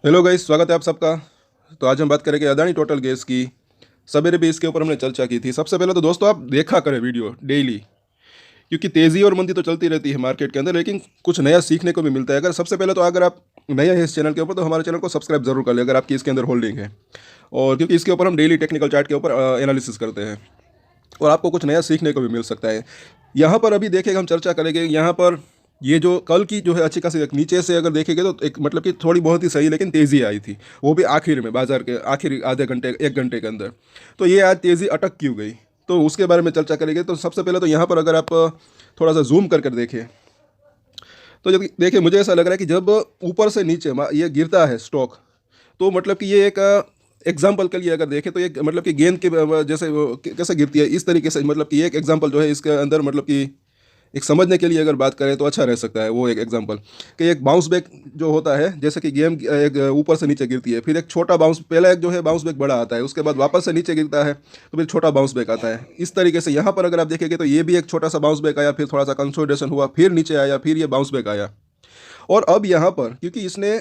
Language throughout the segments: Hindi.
हेलो गाइस, स्वागत है आप सबका। तो आज हम बात करेंगे अदानी टोटल गैस की। सवेरे भी इसके ऊपर हमने चर्चा की थी। सबसे पहले तो दोस्तों आप देखा करें वीडियो डेली, क्योंकि तेज़ी और मंदी तो चलती रहती है मार्केट के अंदर, लेकिन कुछ नया सीखने को भी मिलता है। अगर सबसे पहले तो अगर आप नए हैं इस चैनल के ऊपर तो हमारे चैनल को सब्सक्राइब जरूर कर लें अगर आपकी इसके अंदर होल्डिंग है। और क्योंकि इसके ऊपर हम डेली टेक्निकल चार्ट के ऊपर एनालिसिस करते हैं और आपको कुछ नया सीखने को भी मिल सकता है। यहाँ पर अभी देखेंगे, हम चर्चा करेंगे यहाँ पर ये जो कल की जो है अच्छी खासी नीचे से अगर देखेंगे तो एक मतलब कि थोड़ी बहुत ही सही लेकिन तेज़ी आई थी, वो भी आखिर में बाजार के आखिरी आधे घंटे एक घंटे के अंदर। तो ये आज तेज़ी अटक क्यों गई, तो उसके बारे में चर्चा करेंगे। तो सबसे पहले तो यहाँ पर अगर आप थोड़ा सा जूम कर देखें तो जब देखिए मुझे ऐसा लग रहा है कि जब ऊपर से नीचे ये गिरता है स्टॉक, तो मतलब कि ये एक एग्जाम्पल के लिए अगर देखें तो ये मतलब कि गेंद के जैसे कैसे गिरती है इस तरीके से, मतलब कि एक एग्जाम्पल जो है इसके अंदर मतलब कि एक समझने के लिए अगर बात करें तो अच्छा रह सकता है वो एक एग्जांपल कि एक बाउंस बैक जो होता है, जैसे कि गेम एक ऊपर से नीचे गिरती है, फिर एक छोटा बाउंस, पहला एक जो है बाउंस बैक बड़ा आता है, उसके बाद वापस से नीचे गिरता है तो फिर छोटा बाउंस बैक आता है। इस तरीके से यहाँ पर अगर आप देखेंगे तो ये भी एक छोटा सा बाउंस बैक आया, फिर थोड़ा सा कंसोलिडेशन हुआ, फिर नीचे आया, फिर ये बाउंस बैक आया। और अब यहाँ पर क्योंकि इसने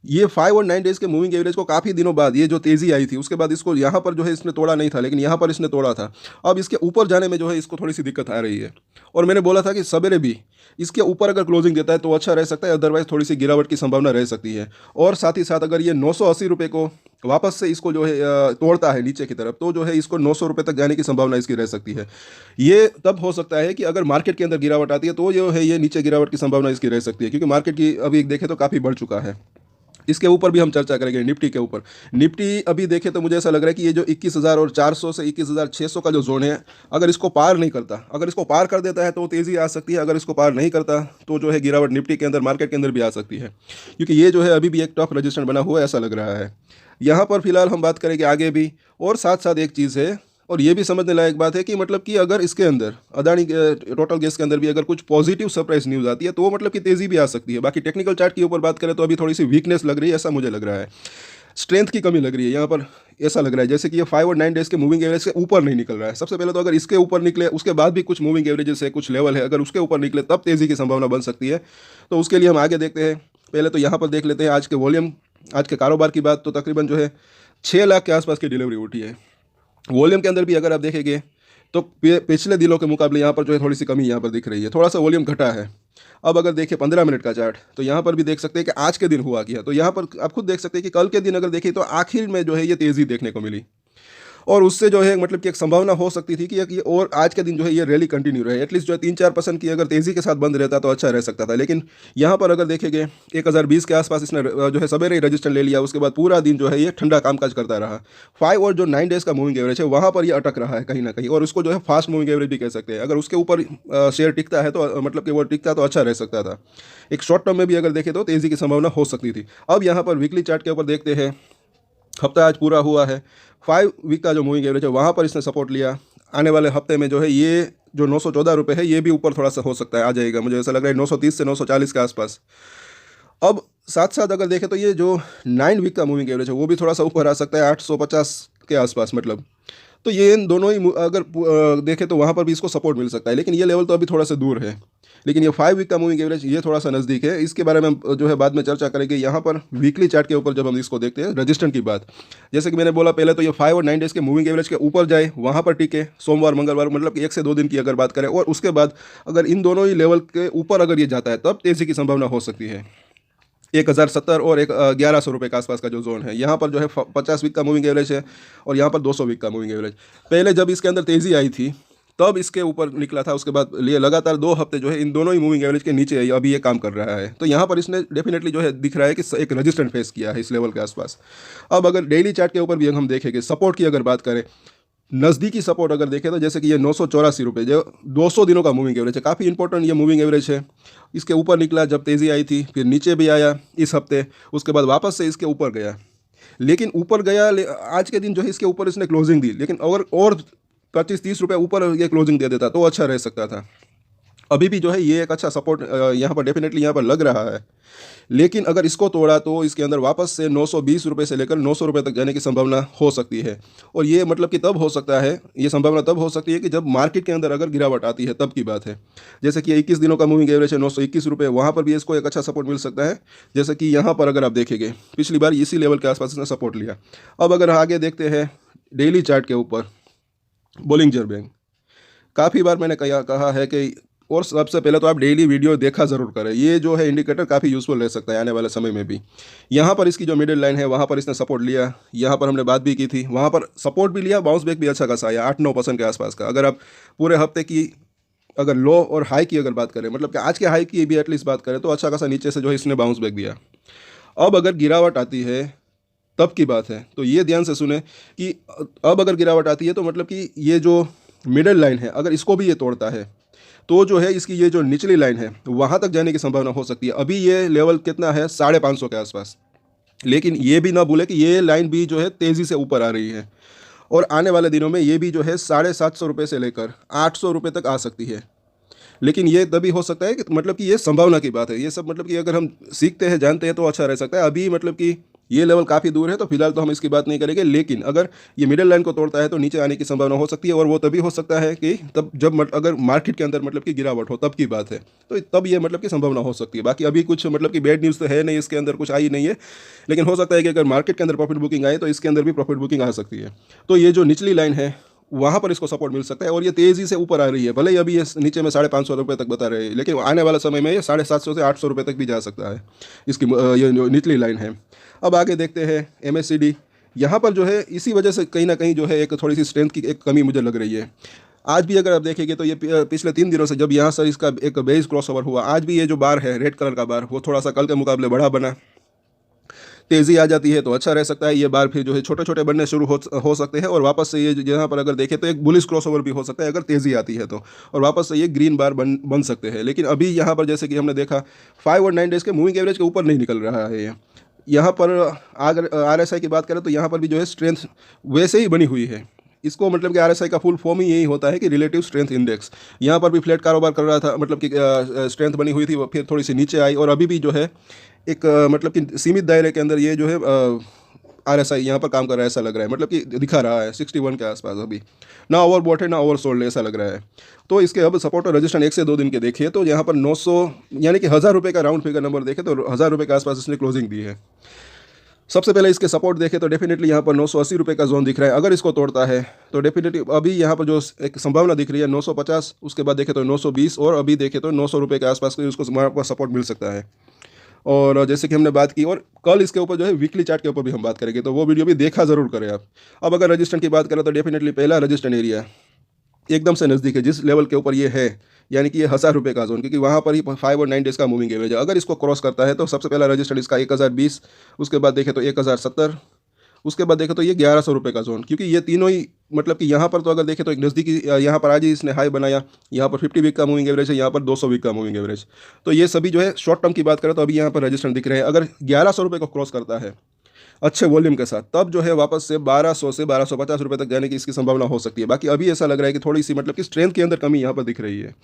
ये 5 और 9 डेज के मूविंग एवरेज को काफ़ी दिनों बाद ये जो तेज़ी आई थी उसके बाद इसको यहाँ पर जो है इसने तोड़ा नहीं था, लेकिन यहाँ पर इसने तोड़ा था। अब इसके ऊपर जाने में जो है इसको थोड़ी सी दिक्कत आ रही है। और मैंने बोला था कि सवेरे भी इसके ऊपर अगर क्लोजिंग देता है तो अच्छा रह सकता है, अदरवाइज थोड़ी सी गिरावट की संभावना रह सकती है। और साथ ही साथ अगर ये 980 रुपये को वापस से इसको जो है तोड़ता है नीचे की तरफ, तो जो है इसको 900 रुपये तक जाने की संभावना इसकी रह सकती है। ये तब हो सकता है कि अगर मार्केट के अंदर गिरावट आती है तो जो है ये नीचे गिरावट की संभावना इसकी रह सकती है, क्योंकि मार्केट की अभी देखें तो काफ़ी बढ़ चुका है। इसके ऊपर भी हम चर्चा करेंगे निफ्टी के ऊपर। निफ्टी अभी देखें तो मुझे ऐसा लग रहा है कि ये जो 21,400 से 21,600 का जो जोन है, अगर इसको पार नहीं करता, अगर इसको पार कर देता है तो तेज़ी आ सकती है, अगर इसको पार नहीं करता तो जो है गिरावट निफ्टी के अंदर मार्केट के अंदर भी आ सकती है, क्योंकि ये जो है अभी भी एक टफ रजिस्टेंस बना हुआ है ऐसा लग रहा है। यहाँ पर फिलहाल हम बात करेंगे आगे भी। और साथ साथ एक चीज़ है, और ये भी समझने लायक बात है कि मतलब कि अगर इसके अंदर अदानी टोटल गैस के अंदर भी अगर कुछ पॉजिटिव सरप्राइज न्यूज़ आती है तो वो मतलब कि तेज़ी भी आ सकती है। बाकी टेक्निकल चार्ट के ऊपर बात करें तो अभी थोड़ी सी वीकनेस लग रही है, ऐसा मुझे लग रहा है। स्ट्रेंथ की कमी लग रही है यहाँ पर, ऐसा लग रहा है जैसे कि ये 5 और 9 डेज के मूविंग एवरेज के ऊपर नहीं निकल रहा है। सबसे पहले तो अगर इसके ऊपर निकले, उसके बाद भी कुछ मूविंग एवरेजेस है, कुछ लेवल है, अगर उसके ऊपर निकले तब तेज़ी की संभावना बन सकती है। तो उसके लिए हम आगे देखते हैं। पहले तो यहाँ पर देख लेते हैं आज के वॉल्यूम, आज के कारोबार की बात। तो तकरीबन जो है 6 लाख के आसपास की डिलीवरी उठी है। वॉल्यूम के अंदर भी अगर आप देखेंगे तो पिछले दिनों के मुकाबले यहाँ पर जो है थोड़ी सी कमी यहाँ पर दिख रही है, थोड़ा सा वॉल्यूम घटा है। अब अगर देखिए 15 मिनट का चार्ट, तो यहाँ पर भी देख सकते हैं कि आज के दिन हुआ क्या। तो यहाँ पर आप खुद देख सकते हैं कि कल के दिन अगर देखिए तो आखिर में जो है ये तेज़ी देखने को मिली, और उससे जो है मतलब कि एक संभावना हो सकती थी कि ये और आज के दिन जो है ये रैली कंटिन्यू रहे, एटलीस्ट जो है 3-4% की अगर तेज़ी के साथ बंद रहता तो अच्छा रह सकता था। लेकिन यहाँ पर अगर देखेंगे 1020 के आसपास इसने जो है सवेरे ही रजिस्टर ले लिया, उसके बाद पूरा दिन जो है ये ठंडा कामकाज करता रहा। 5 और 9 डेज का मूविंग एवरेज है वहाँ पर ये अटक रहा है कहीं ना कहीं, और उसको जो है फास्ट मूविंग एवरेज भी कह सकते हैं। अगर उसके ऊपर शेयर टिकता है तो मतलब कि वो टिकता तो अच्छा रह सकता था। एक शॉर्ट टर्म में भी अगर देखें तो तेज़ी की संभावना हो सकती थी। अब यहाँ पर वीकली चार्ट के ऊपर देखते हैं। हफ्ता आज पूरा हुआ है, 5 वीक का जो मूविंग एवरेज है वहाँ पर इसने सपोर्ट लिया। आने वाले हफ्ते में जो है ये जो 914 रुपये है ये भी ऊपर थोड़ा सा हो सकता है, आ जाएगा। मुझे ऐसा लग रहा है 930 से 940 के आसपास। अब साथ साथ अगर देखें तो ये जो 9 वीक का मूविंग एवरेज है वो भी थोड़ा सा ऊपर आ सकता है, 850 के आसपास मतलब। तो ये इन दोनों ही अगर देखें तो वहाँ पर भी इसको सपोर्ट मिल सकता है, लेकिन ये लेवल तो अभी थोड़ा सा दूर है। लेकिन ये 5 वीक का मूविंग एवरेज ये थोड़ा सा नज़दीक है, इसके बारे में हम जो है बाद में चर्चा करेंगे। यहाँ पर वीकली चार्ट के ऊपर जब हम इसको देखते हैं रजिस्टेंस की बात, जैसे कि मैंने बोला पहले तो ये 5 और 9 डेज के मूविंग एवरेज के ऊपर जाए, वहाँ पर टिके सोमवार मंगलवार, मतलब कि 1 से 2 दिन की अगर बात करें, और उसके बाद अगर इन दोनों ही लेवल के ऊपर अगर ये जाता है तब तेज़ी की संभावना हो सकती है। 1070 और 1100 रुपये के आसपास का जो जोन है, यहाँ पर जो है 50 वीक का मूविंग एवरेज है, और यहाँ पर 200 वीक का मूविंग एवरेज। पहले जब इसके अंदर तेज़ी आई थी तब इसके ऊपर निकला था, उसके बाद लिए लगातार 2 हफ्ते जो है इन दोनों ही मूविंग एवरेज के नीचे है, अभी ये काम कर रहा है। तो यहाँ पर इसने डेफिनेटली जो है दिख रहा है कि एक रजिस्टेंस फेस किया है इस लेवल के आसपास। अब अगर डेली चार्ट के ऊपर भी हम देखेंगे सपोर्ट की अगर बात करें, नज़दीकी सपोर्ट अगर देखें तो जैसे कि ये 984 रुपये जो 200 दिनों का मूविंग एवरेज है, काफ़ी इंपॉर्टेंट ये मूविंग एवरेज है। इसके ऊपर निकला जब तेज़ी आई थी, फिर नीचे भी आया इस हफ्ते, उसके बाद वापस से इसके ऊपर गया। लेकिन ऊपर गया आज के दिन जो है इसके ऊपर इसने क्लोजिंग दी, लेकिन अगर और 25-30 रुपये ऊपर ये क्लोजिंग दे देता तो अच्छा रह सकता था। अभी भी जो है ये एक अच्छा सपोर्ट यहाँ पर डेफिनेटली यहाँ पर लग रहा है। लेकिन अगर इसको तोड़ा तो इसके अंदर वापस से 920 रुपये से लेकर 900 रुपये तक जाने की संभावना हो सकती है। और ये मतलब कि तब हो सकता है, ये संभावना तब हो सकती है कि जब मार्केट के अंदर अगर गिरावट आती है, तब की बात है। जैसे कि 21 दिनों का मूविंग एवरेज है 921 रुपये, वहाँ पर भी इसको एक अच्छा सपोर्ट मिल सकता है। जैसे कि यहाँ पर अगर आप देखेंगे पिछली बार इसी लेवल के आसपास इसने सपोर्ट लिया। अब अगर आगे देखते हैं डेली चार्ट के ऊपर बोलिंजर बैंड, काफ़ी बार मैंने कहा है कि, और सबसे पहले तो आप डेली वीडियो देखा ज़रूर करें। ये जो है इंडिकेटर काफ़ी यूज़फुल रह सकता है आने वाले समय में भी। यहाँ पर इसकी जो मिडिल लाइन है वहाँ पर इसने सपोर्ट लिया, यहाँ पर हमने बात भी की थी, वहाँ पर सपोर्ट भी लिया, बाउंस बैक भी अच्छा खासा आया 8-9% के आसपास का। अगर आप पूरे हफ्ते की अगर लो और हाई की अगर बात करें, मतलब कि आज के हाई की भी एटलीस्ट बात करें, तो अच्छा खासा नीचे से जो है इसने बाउंस बैक दिया। अब अगर गिरावट आती है तब की बात है, तो ये ध्यान से सुने कि अब अगर गिरावट आती है तो मतलब कि ये जो मिडिल लाइन है अगर इसको भी ये तोड़ता है तो जो है इसकी ये जो निचली लाइन है वहाँ तक जाने की संभावना हो सकती है। अभी ये लेवल कितना है 550 के आसपास, लेकिन ये भी ना भूले कि ये लाइन भी जो है तेज़ी से ऊपर आ रही है और आने वाले दिनों में ये भी जो है 750 रुपये से लेकर 800 रुपये तक आ सकती है। लेकिन ये तभी हो सकता है कि मतलब कि ये संभावना की बात है। ये सब मतलब कि अगर हम सीखते हैं जानते हैं तो अच्छा रह सकता है। अभी मतलब कि ये लेवल काफ़ी दूर है तो फिलहाल तो हम इसकी बात नहीं करेंगे, लेकिन अगर ये मिडिल लाइन को तोड़ता है तो नीचे आने की संभावना हो सकती है। और वो तभी हो सकता है कि तब जब अगर मार्केट के अंदर मतलब कि गिरावट हो तब की बात है, तो तब ये मतलब कि संभावना हो सकती है। बाकी अभी कुछ मतलब कि बैड न्यूज़ तो है नहीं, इसके अंदर कुछ आई नहीं है, लेकिन हो सकता है कि अगर मार्केट के अंदर प्रॉफिट बुकिंग आए तो इसके अंदर भी प्रॉफिट बुकिंग आ सकती है। तो ये जो निचली लाइन है वहाँ पर इसको सपोर्ट मिल सकता है और ये तेज़ी से ऊपर आ रही है। भले ही अभी ये नीचे में 550 रुपये तक बता रहे हैं, लेकिन आने वाले समय में ये 750 से 800 रुपये तक भी जा सकता है, इसकी ये जो निचली लाइन है। अब आगे देखते हैं MACD। यहाँ पर जो है इसी वजह से कहीं ना कहीं जो है एक थोड़ी सी स्ट्रेंथ की एक कमी मुझे लग रही है। आज भी अगर आप देखेंगे तो ये पिछले 3 दिनों से जब यहाँ से इसका एक बेस क्रॉसओवर हुआ, आज भी ये जो बार है रेड कलर का बार, वो थोड़ा सा कल के मुकाबले बड़ा बना। तेज़ी आ जाती है तो अच्छा रह सकता है, ये बार फिर जो है छोटे छोटे बनने शुरू हो सकते हैं और वापस से ये यहाँ पर अगर देखें तो एक बुलिश क्रॉसओवर भी हो सकता है अगर तेज़ी आती है तो, और वापस से ये ग्रीन बार बन सकते हैं। लेकिन अभी यहाँ पर जैसे कि हमने देखा 5 और 9 डेज़ के मूविंग एवरेज के ऊपर नहीं निकल रहा है ये। यहाँ पर अगर RSI की बात करें तो यहाँ पर भी जो है स्ट्रेंथ वैसे ही बनी हुई है। इसको मतलब कि RSI का फुल फॉर्म ही यही होता है कि रिलेटिव स्ट्रेंथ इंडेक्स। यहाँ पर भी फ्लैट कारोबार कर रहा था, मतलब कि स्ट्रेंथ बनी हुई थी, वो फिर थोड़ी सी नीचे आई और अभी भी जो है एक मतलब कि सीमित दायरे के अंदर ये जो है RSI यहाँ पर काम कर रहा है, ऐसा लग रहा है, मतलब कि दिखा रहा है 61 के आसपास। अभी ना ओवरबॉट है ना ओवरसोल्ड, ऐसा लग रहा है। तो इसके अब सपोर्ट और रजिस्टेंस 1 से 2 दिन के देखिए तो यहाँ पर 900 यानी कि 1000 रुपये का राउंड फिगर नंबर देखे तो 1000 रुपये के आसपास इसने क्लोजिंग दी है। सबसे पहले इसके सपोर्ट देखें तो डेफिनेटली यहाँ पर 980 रुपये का जोन दिख रहा है। अगर इसको तोड़ता है तो डेफिनेटली अभी यहाँ पर जो एक संभावना दिख रही है 950, उसके बाद देखें तो 920 और अभी देखें तो 900 रुपये के आसपास को उसको सपोर्ट मिल सकता है। और जैसे कि हमने बात की, और कल इसके ऊपर जो है वीकली चार्ट के ऊपर भी हम बात करेंगे, तो वो वीडियो भी देखा ज़रूर करें आप। अब अगर रजिस्टेंस की बात करें तो डेफिनेटली पहला रजिस्टेंस एरिया एकदम से नज़दीक है, जिस लेवल के ऊपर ये है, यानी कि ये 1000 रुपये का जोन, क्योंकि वहाँ पर ही 5 और 9 डेज़ का मूविंग एवरेज है। अगर इसको क्रॉस करता है तो सबसे पहला रजिस्टेंस इसका 1020, उसके बाद देखें तो 1070, उसके बाद देखें तो ये 1100 रुपये का जोन, क्योंकि ये तीनों ही मतलब कि यहाँ पर तो अगर देखें तो एक नज़दीकी, यहाँ पर आज ही इसने हाई बनाया, यहाँ पर 50 वीक का मूविंग एवरेज है, यहाँ पर 200 वीक का मूविंग एवरेज। तो ये सभी जो है शॉर्ट टर्म की बात करें तो अभी यहाँ पर रजिस्टेंस दिख रहे हैं। अगर 1100 रुपये को क्रॉस करता है अच्छे वॉल्यूम के साथ, तब जो है वापस से 1200 से 1250 रुपये तक जाने की इसकी संभावना हो सकती है। बाकी अभी ऐसा लग रहा है कि थोड़ी सी मतलब कि स्ट्रेंथ के अंदर कमी यहाँ पर दिख रही है।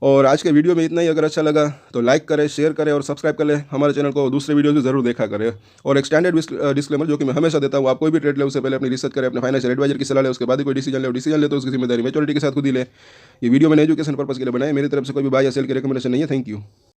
और आज के वीडियो में इतना ही। अगर अच्छा लगा तो लाइक करें, शेयर करें और सब्सक्राइब कर लें हमारे चैनल को। दूसरे वीडियो भी जरूर देखा करें। और एक स्टैंडर्ड डिस्क्लेमर जो कि मैं हमेशा देता हूँ, आप कोई भी ट्रेड ले उससे पहले अपनी रिसर्च करें, अपने फाइनेंशियल एडवाइजर की सलाह ले, उसके बाद ही कोई डिसीजन ले तो उसकी जिम्मेदारी मैच्योरिटी के साथ खुद ही ले। ये वीडियो मैंने एजुकेशन पर्पस के लिए बनाया, मेरी तरफ से कोई भी बाय या सेल की रिकमेंडेशन नहीं है। Thank you.